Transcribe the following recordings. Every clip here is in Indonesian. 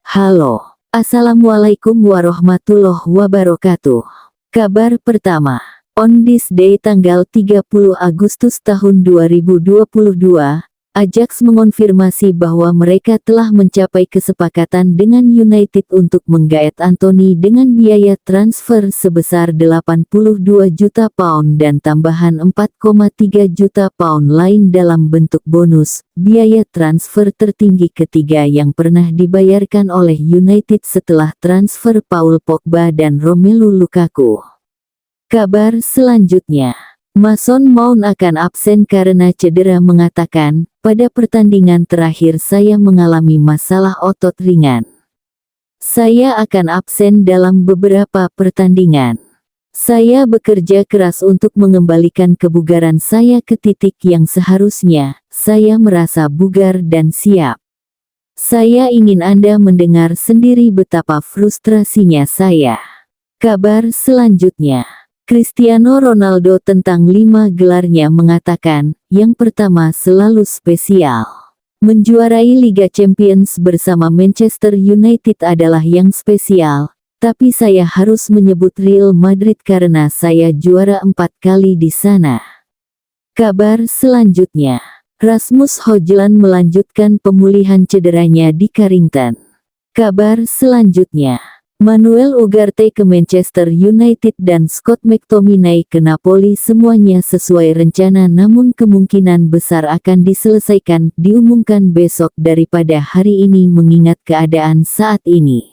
Halo, Assalamualaikum warahmatullahi wabarakatuh. Kabar pertama, on this day tanggal 30 Agustus tahun 2022, Ajax mengonfirmasi bahwa mereka telah mencapai kesepakatan dengan United untuk menggaet Anthony dengan biaya transfer sebesar 82 juta pound dan tambahan 4,3 juta pound lain dalam bentuk bonus, biaya transfer tertinggi ketiga yang pernah dibayarkan oleh United setelah transfer Paul Pogba dan Romelu Lukaku. Kabar selanjutnya, Mason Mount akan absen karena cedera, mengatakan, pada pertandingan terakhir saya mengalami masalah otot ringan. Saya akan absen dalam beberapa pertandingan. Saya bekerja keras untuk mengembalikan kebugaran saya ke titik yang seharusnya. Saya merasa bugar dan siap. Saya ingin Anda mendengar sendiri betapa frustrasinya saya. Kabar selanjutnya, Cristiano Ronaldo tentang 5 gelarnya mengatakan, yang pertama selalu spesial. Menjuarai Liga Champions bersama Manchester United adalah yang spesial, tapi saya harus menyebut Real Madrid karena saya juara 4 kali di sana. Kabar selanjutnya, Rasmus Højlund melanjutkan pemulihan cederanya di Carrington. Kabar selanjutnya, Manuel Ugarte ke Manchester United dan Scott McTominay ke Napoli, semuanya sesuai rencana namun kemungkinan besar akan diselesaikan, diumumkan besok daripada hari ini mengingat keadaan saat ini.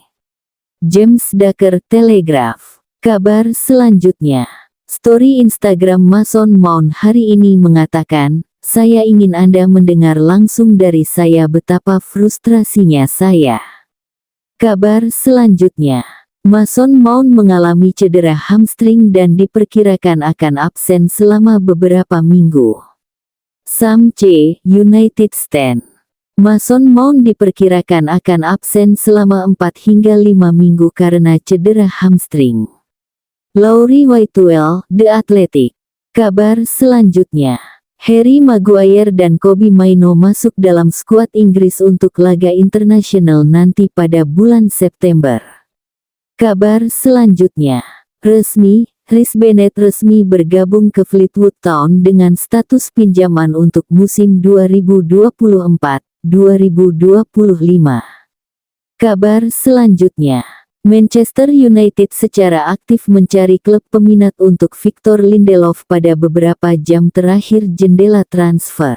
James Ducker, Telegraph. Kabar selanjutnya, story Instagram Mason Mount hari ini mengatakan, saya ingin Anda mendengar langsung dari saya betapa frustrasinya saya. Kabar selanjutnya, Mason Mount mengalami cedera hamstring dan diperkirakan akan absen selama beberapa minggu. Sam C. United Stand. Mason Mount diperkirakan akan absen selama 4 hingga 5 minggu karena cedera hamstring. Laurie Whitewell, The Athletic. Kabar selanjutnya, Harry Maguire dan Kobbie Mainoo masuk dalam skuad Inggris untuk laga internasional nanti pada bulan September. Kabar selanjutnya, resmi, Chris Bennett resmi bergabung ke Fleetwood Town dengan status pinjaman untuk musim 2024-2025. Kabar selanjutnya, Manchester United secara aktif mencari klub peminat untuk Victor Lindelof pada beberapa jam terakhir jendela transfer.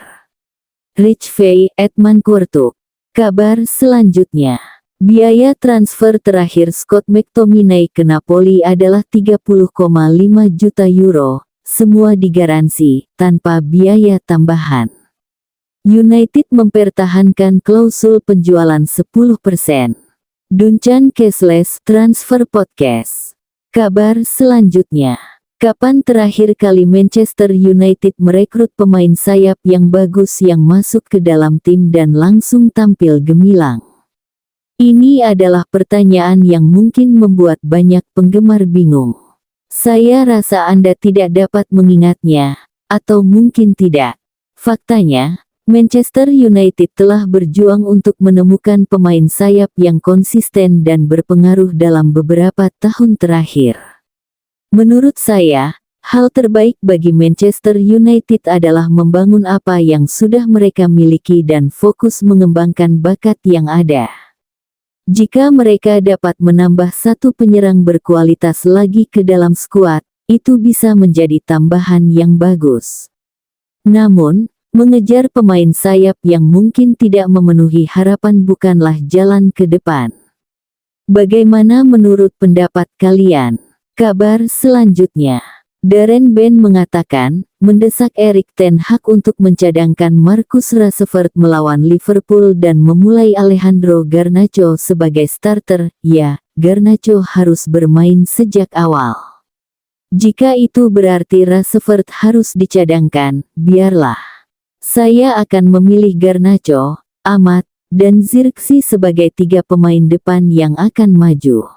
Rich Fay, Edman Kurtuk. Kabar selanjutnya, biaya transfer terakhir Scott McTominay ke Napoli adalah 30,5 juta euro, semua digaransi, tanpa biaya tambahan. United mempertahankan klausul penjualan 10%. Duncan Cashless, Transfer Podcast. Kabar selanjutnya, kapan terakhir kali Manchester United merekrut pemain sayap yang bagus yang masuk ke dalam tim dan langsung tampil gemilang? Ini adalah pertanyaan yang mungkin membuat banyak penggemar bingung. Saya rasa Anda tidak dapat mengingatnya, atau mungkin tidak. Faktanya, Manchester United telah berjuang untuk menemukan pemain sayap yang konsisten dan berpengaruh dalam beberapa tahun terakhir. Menurut saya, hal terbaik bagi Manchester United adalah membangun apa yang sudah mereka miliki dan fokus mengembangkan bakat yang ada. Jika mereka dapat menambah satu penyerang berkualitas lagi ke dalam skuad, itu bisa menjadi tambahan yang bagus. Namun, mengejar pemain sayap yang mungkin tidak memenuhi harapan bukanlah jalan ke depan. Bagaimana menurut pendapat kalian? Kabar selanjutnya, Darren Bent mengatakan, mendesak Erik ten Hag untuk mencadangkan Marcus Rashford melawan Liverpool dan memulai Alejandro Garnacho sebagai starter. Ya, Garnacho harus bermain sejak awal. Jika itu berarti Rashford harus dicadangkan, biarlah. Saya akan memilih Garnacho, Amat, dan Zirkzee sebagai 3 pemain depan yang akan maju.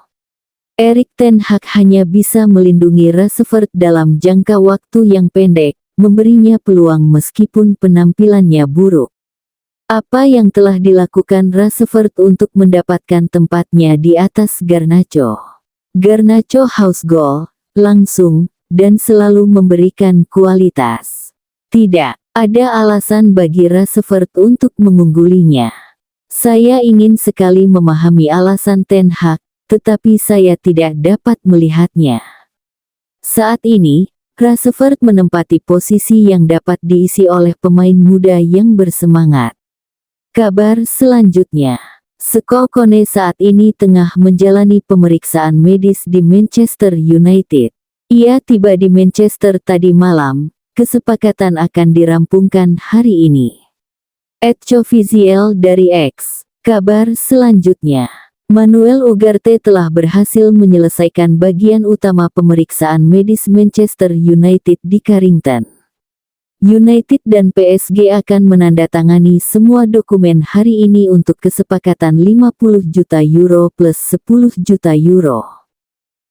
Erik ten Hag hanya bisa melindungi Rashford dalam jangka waktu yang pendek, memberinya peluang meskipun penampilannya buruk. Apa yang telah dilakukan Rashford untuk mendapatkan tempatnya di atas Garnacho? Garnacho house goal, langsung, dan selalu memberikan kualitas. Tidak ada alasan bagi Rashford untuk mengunggulinya. Saya ingin sekali memahami alasan Ten Hag, tetapi saya tidak dapat melihatnya. Saat ini, Rashford menempati posisi yang dapat diisi oleh pemain muda yang bersemangat. Kabar selanjutnya, Sko Kone saat ini tengah menjalani pemeriksaan medis di Manchester United. Ia tiba di Manchester tadi malam, kesepakatan akan dirampungkan hari ini. @Cofficial dari X. Kabar selanjutnya, Manuel Ugarte telah berhasil menyelesaikan bagian utama pemeriksaan medis Manchester United di Carrington. United dan PSG akan menandatangani semua dokumen hari ini untuk kesepakatan 50 juta euro plus 10 juta euro.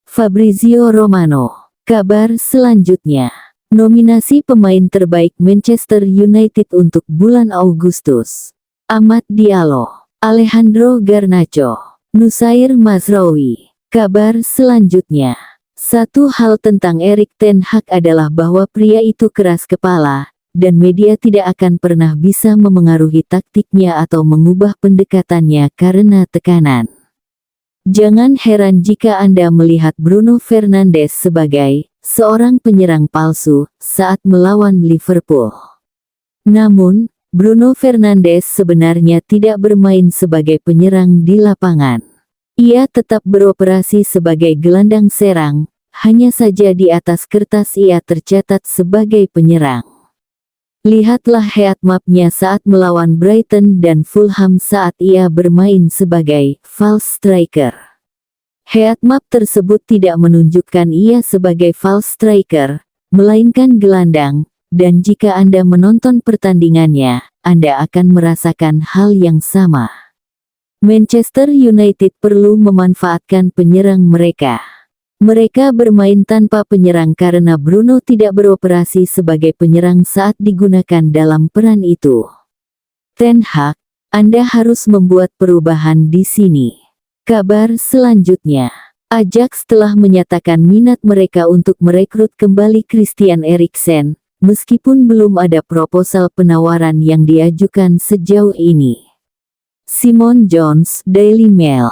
Fabrizio Romano. Kabar selanjutnya, nominasi pemain terbaik Manchester United untuk bulan Agustus. Amad Diallo, Alejandro Garnacho, Nusair Mazraoui. Kabar selanjutnya, satu hal tentang Erik ten Hag adalah bahwa pria itu keras kepala, dan media tidak akan pernah bisa memengaruhi taktiknya atau mengubah pendekatannya karena tekanan. Jangan heran jika Anda melihat Bruno Fernandes sebagai seorang penyerang palsu saat melawan Liverpool. Namun, Bruno Fernandes sebenarnya tidak bermain sebagai penyerang di lapangan. Ia tetap beroperasi sebagai gelandang serang, hanya saja di atas kertas ia tercatat sebagai penyerang. Lihatlah heat map-nya saat melawan Brighton dan Fulham saat ia bermain sebagai false striker. Heat map tersebut tidak menunjukkan ia sebagai false striker, melainkan gelandang, dan jika Anda menonton pertandingannya, Anda akan merasakan hal yang sama. Manchester United perlu memanfaatkan penyerang mereka. Mereka bermain tanpa penyerang karena Bruno tidak beroperasi sebagai penyerang saat digunakan dalam peran itu. Ten Hag, Anda harus membuat perubahan di sini. Kabar selanjutnya, Ajax telah menyatakan minat mereka untuk merekrut kembali Christian Eriksen, meskipun belum ada proposal penawaran yang diajukan sejauh ini. Simon Jones, Daily Mail.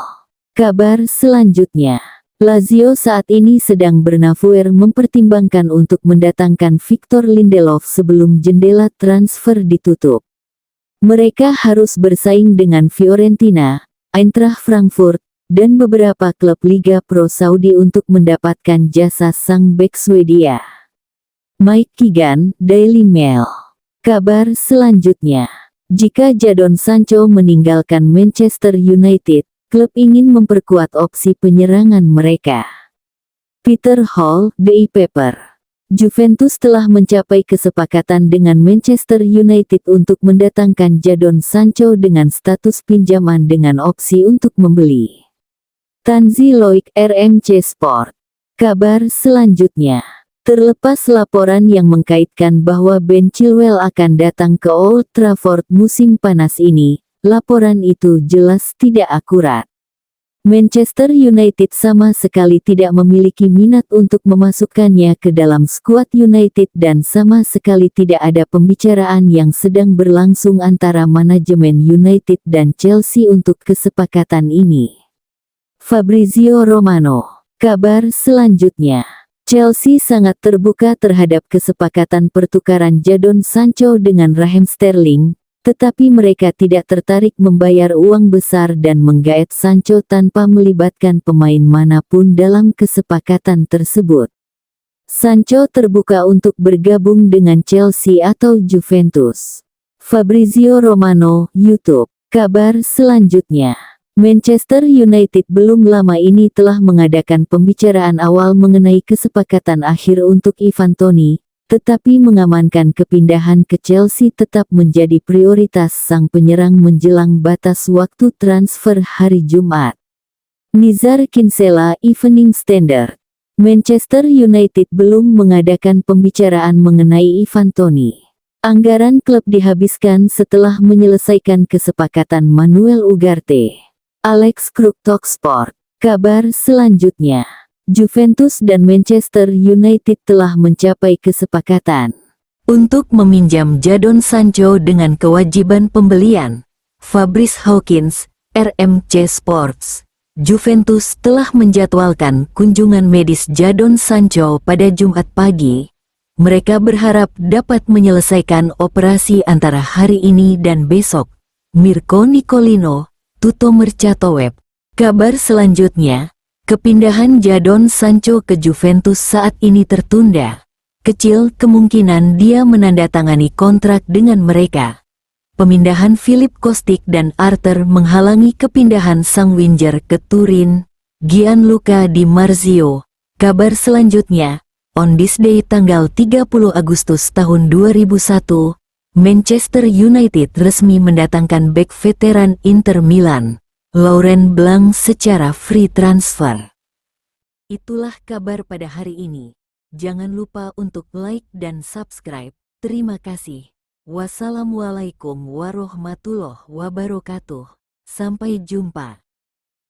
Kabar selanjutnya, Lazio saat ini sedang bernafsuir mempertimbangkan untuk mendatangkan Victor Lindelof sebelum jendela transfer ditutup. Mereka harus bersaing dengan Fiorentina, Eintracht Frankfurt, dan beberapa klub Liga Pro Saudi untuk mendapatkan jasa sang bek Swedia. Mike Keegan, Daily Mail. Kabar selanjutnya, jika Jadon Sancho meninggalkan Manchester United, klub ingin memperkuat opsi penyerangan mereka. Peter Hall, The Paper. Juventus telah mencapai kesepakatan dengan Manchester United untuk mendatangkan Jadon Sancho dengan status pinjaman dengan opsi untuk membeli. Tanzi Loik, RMC Sport. Kabar selanjutnya, terlepas laporan yang mengkaitkan bahwa Ben Chilwell akan datang ke Old Trafford musim panas ini, laporan itu jelas tidak akurat. Manchester United sama sekali tidak memiliki minat untuk memasukkannya ke dalam skuad United dan sama sekali tidak ada pembicaraan yang sedang berlangsung antara manajemen United dan Chelsea untuk kesepakatan ini. Fabrizio Romano. Kabar selanjutnya, Chelsea sangat terbuka terhadap kesepakatan pertukaran Jadon Sancho dengan Raheem Sterling, tetapi mereka tidak tertarik membayar uang besar dan menggaet Sancho tanpa melibatkan pemain manapun dalam kesepakatan tersebut. Sancho terbuka untuk bergabung dengan Chelsea atau Juventus. Fabrizio Romano, YouTube. Kabar selanjutnya, Manchester United belum lama ini telah mengadakan pembicaraan awal mengenai kesepakatan akhir untuk Ivan Toney, tetapi mengamankan kepindahan ke Chelsea tetap menjadi prioritas sang penyerang menjelang batas waktu transfer hari Jumat. Nizar Kinsella, Evening Standard. Manchester United belum mengadakan pembicaraan mengenai Ivan Toney. Anggaran klub dihabiskan setelah menyelesaikan kesepakatan Manuel Ugarte. Alex Kruk Talksport. Kabar selanjutnya, Juventus dan Manchester United telah mencapai kesepakatan untuk meminjam Jadon Sancho dengan kewajiban pembelian. Fabrice Hawkins, RMC Sports. Juventus telah menjadwalkan kunjungan medis Jadon Sancho pada Jumat pagi. Mereka berharap dapat menyelesaikan operasi antara hari ini dan besok. Mirko Nicolino, Tutto Mercato Web. Kabar selanjutnya, kepindahan Jadon Sancho ke Juventus saat ini tertunda. Kecil kemungkinan dia menandatangani kontrak dengan mereka. Pemindahan Filip Kostic dan Arthur menghalangi kepindahan sang winger ke Turin, Gianluca Di Marzio. Kabar selanjutnya, on this day tanggal 30 Agustus tahun 2001, Manchester United resmi mendatangkan bek veteran Inter Milan, Laurent Blanc secara free transfer. Itulah kabar pada hari ini. Jangan lupa untuk like dan subscribe. Terima kasih. Wassalamualaikum warahmatullahi wabarakatuh. Sampai jumpa.